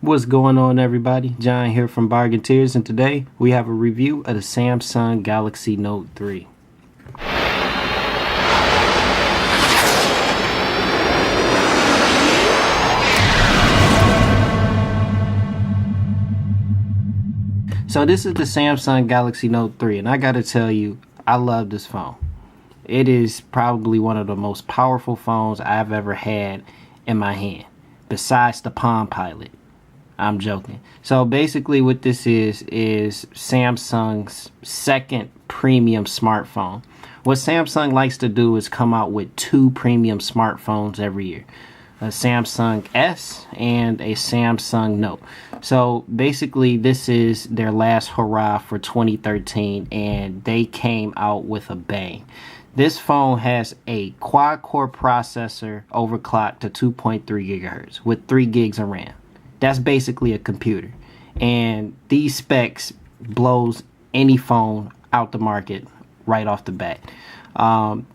What's going on, everybody? John here from Bargainteers, and today we have a review of the Samsung Galaxy Note 3. So this is the Samsung Galaxy Note 3, and I gotta tell you, I love this phone. It is probably one of the most powerful phones I've ever had in my hand, besides the Palm Pilot. I'm joking. So basically what this is Samsung's second premium smartphone. What Samsung likes to do is come out with two premium smartphones every year. A Samsung S and a Samsung Note. So basically this is their last hurrah for 2013, and they came out with a bang. This phone has a quad-core processor overclocked to 2.3 gigahertz with 3 gigs of RAM. That's basically a computer, and these specs blows any phone out the market right off the bat.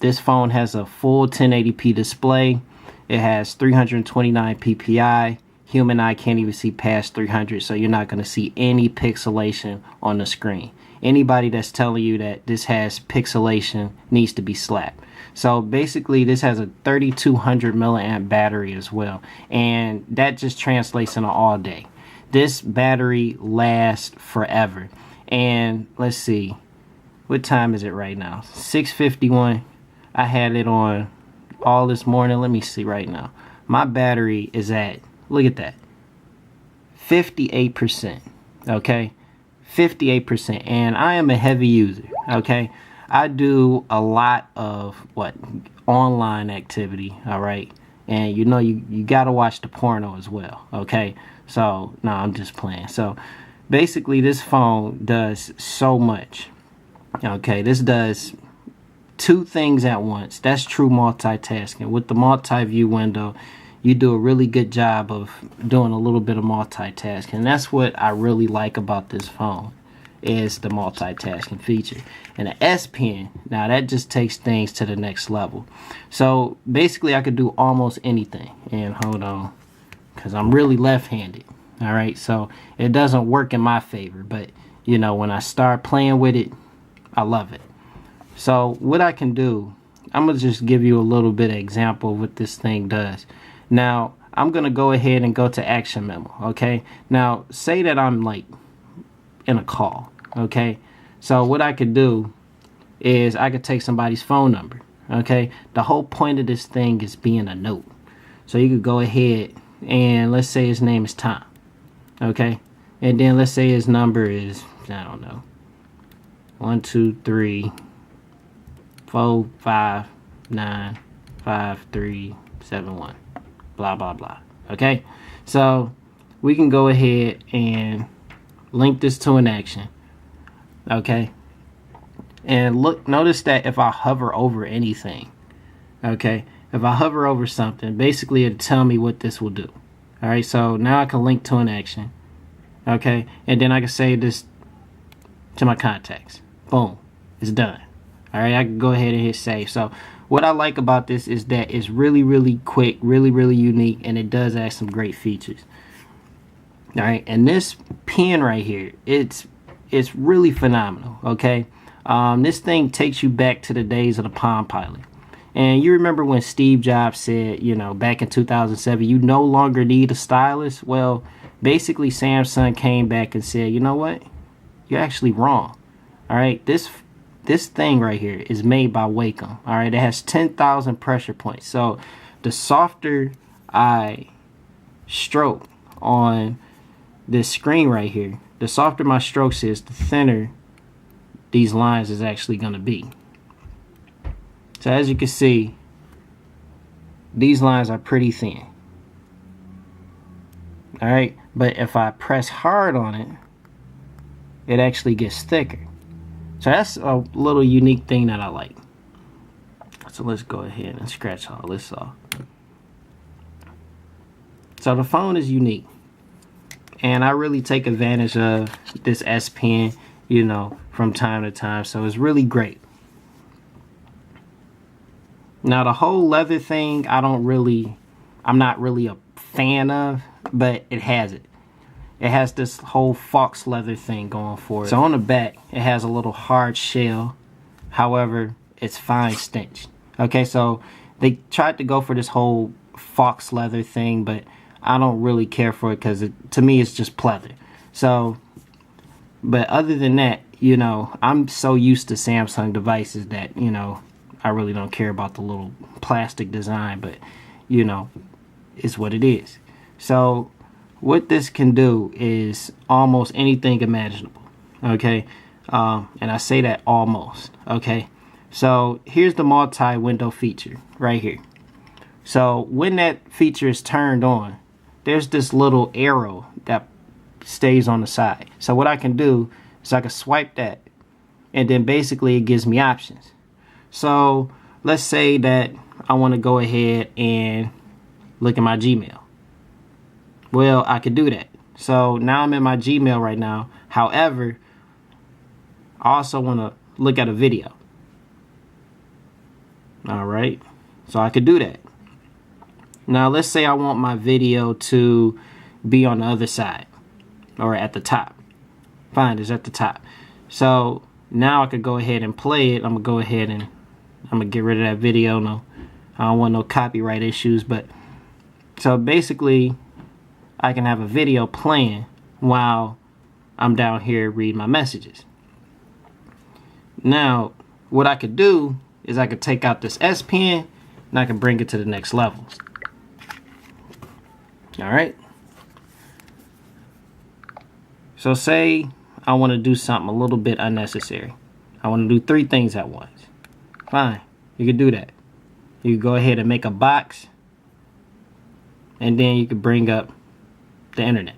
This phone has a full 1080p display. It has 329 ppi. Human eye can't even see past 300, so you're not going to see any pixelation on the screen. Anybody that's telling you that this has pixelation needs to be slapped. So basically this has a 3200 milliamp battery as well, and that just translates into all day. This battery lasts forever. And let's see, what time is it right now? 6:51. I had it on all this morning. Let me see right now. My battery is at, look at that, 58%. Okay, 58%. And I am a heavy user. Okay, I do a lot of online activity, all right? And you know you gotta watch the porno as well, okay? So no, I'm just playing. So basically this phone does so much. Okay, this does two things at once. That's true multitasking. With the multi-view window, you do a really good job of doing a little bit of multitasking. And that's what I really like about this phone, is the multitasking feature. And the S Pen, now that just takes things to the next level. So basically I could do almost anything. And hold on, because I'm really left-handed. All right, so it doesn't work in my favor, but you know, when I start playing with it, I love it. So what I can do, I'm gonna just give you a little bit of example of what this thing does. Now I'm gonna go ahead and go to action memo. Okay, now say that I'm like in a call. Okay, so what I could do is I could take somebody's phone number. Okay, the whole point of this thing is being a note. So you could go ahead and let's say his name is Tom. Okay, and then let's say his number is, I don't know, 1 2 3 4 5 9 5 3 7 1, blah blah blah. Okay, so we can go ahead and link this to an action. Okay, and look, notice that if I hover over anything, okay, if I hover over something, basically it'll tell me what this will do. All right, so now I can link to an action. Okay, and then I can save this to my contacts. Boom, it's done. All right, I can go ahead and hit save. So what I like about this is that it's really quick, really unique, and it does add some great features. All right, and this pen right here, it's really phenomenal. Okay, this thing takes you back to the days of the Palm Pilot. And you remember when Steve Jobs said, you know, back in 2007, you no longer need a stylus? Well, basically Samsung came back and said, you know what, you're actually wrong. All right, this thing right here is made by Wacom. All right, it has 10,000 pressure points. So the softer I stroke on this screen right here, the softer my strokes is, the thinner these lines is actually going to be. So as you can see, these lines are pretty thin. All right, but if I press hard on it, it actually gets thicker. So that's a little unique thing that I like. So let's go ahead and scratch all this off. So the phone is unique, and I really take advantage of this S Pen, you know, from time to time. So it's really great. Now the whole leather thing, I'm not really a fan of, but it has it. it has this whole fox leather thing going for it. So on the back, it has a little hard shell. However, it's fine stitched. Okay, so they tried to go for this whole fox leather thing, but I don't really care for it because to me it's just pleather. So, but other than that, you know, I'm so used to Samsung devices that, you know, I really don't care about the little plastic design, but, you know, it's what it is. So what this can do is almost anything imaginable, okay? And I say that almost, okay? So here's the multi-window feature right here. So when that feature is turned on, there's this little arrow that stays on the side. So what I can do is I can swipe that, and then basically it gives me options. So let's say that I want to go ahead and look at my Gmail. Well, I could do that. So now I'm in my Gmail right now. However, I also want to look at a video. All right, so I could do that. Now let's say I want my video to be on the other side or at the top. Fine, it's at the top. So now I could go ahead and play it. I'm gonna go ahead and I'm gonna get rid of that video. No, I don't want no copyright issues. But so basically, I can have a video playing while I'm down here reading my messages. Now, what I could do is I could take out this S Pen and I can bring it to the next level. Alright. So say I want to do something a little bit unnecessary. I want to do 3 things at once. Fine. You can do that. You can go ahead and make a box. And then you can bring up the internet.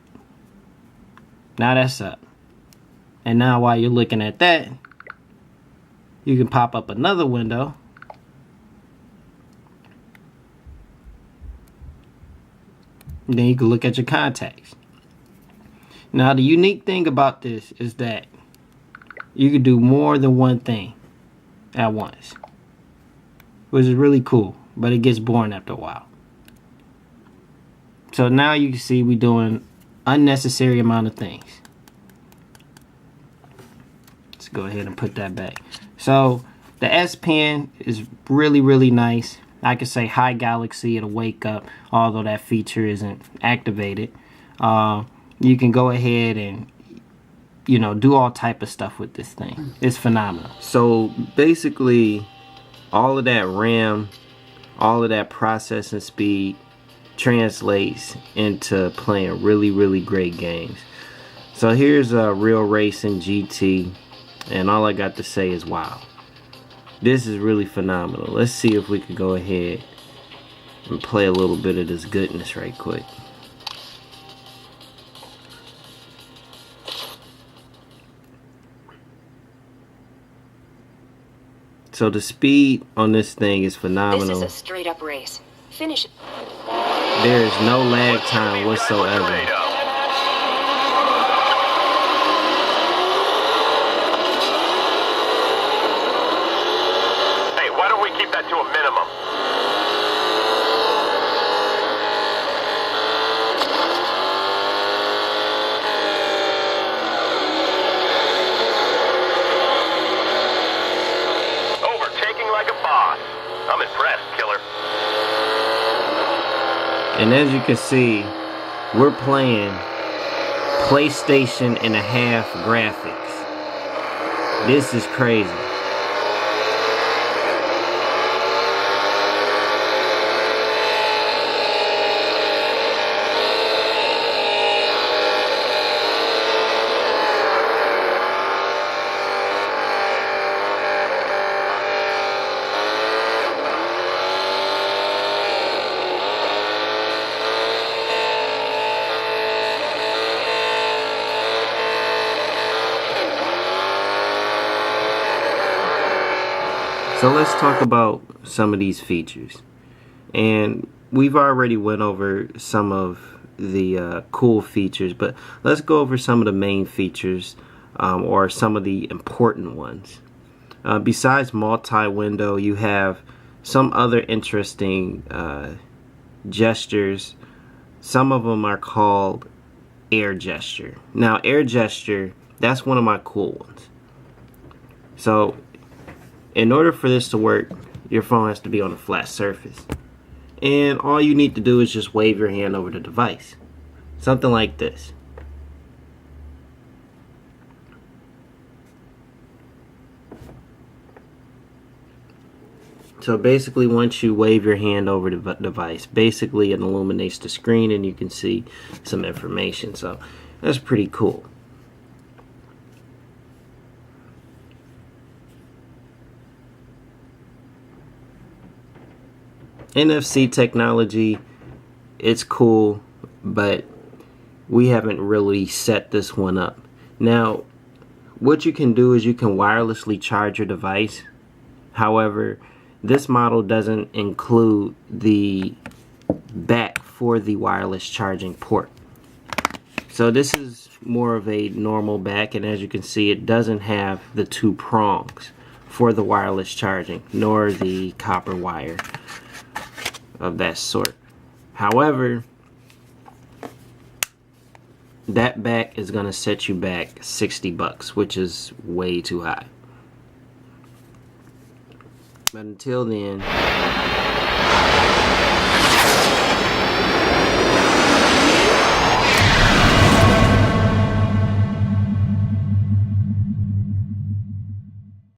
Now that's up. And now while you're looking at that, you can pop up another window. And then you can look at your contacts. Now the unique thing about this is that you can do more than one thing at once, which is really cool, but it gets boring after a while. So now you can see we're doing unnecessary amount of things. Let's go ahead and put that back. So the S Pen is really nice. I could say hi Galaxy, it'll wake up, although that feature isn't activated. You can go ahead and, you know, do all type of stuff with this thing. It's phenomenal. So basically, all of that RAM, all of that processing speed translates into playing really great games. So here's a Real Racing GT, and all I got to say is wow. This is really phenomenal. Let's see if we can go ahead and play a little bit of this goodness right quick. So the speed on this thing is phenomenal. This is a straight up race. Finish it. There is no lag time whatsoever. Hey, why don't we keep that to a minimum? Overtaking like a boss. I'm impressed, killer. And as you can see, we're playing PlayStation and a half graphics. This is crazy. So let's talk about some of these features. And we've already went over some of the cool features, but let's go over some of the main features or some of the important ones. Besides multi-window, you have some other interesting gestures. Some of them are called air gesture. Now air gesture, that's one of my cool ones. So in order for this to work, your phone has to be on a flat surface. And all you need to do is just wave your hand over the device. Something like this. So basically, once you wave your hand over the device, basically it illuminates the screen and you can see some information. So that's pretty cool. NFC technology, it's cool, but we haven't really set this one up. Now, what you can do is you can wirelessly charge your device. However, this model doesn't include the back for the wireless charging port. So this is more of a normal back, and as you can see, it doesn't have the two prongs for the wireless charging, nor the copper wire of that sort. However, that back is going to set you back $60, which is way too high. But until then,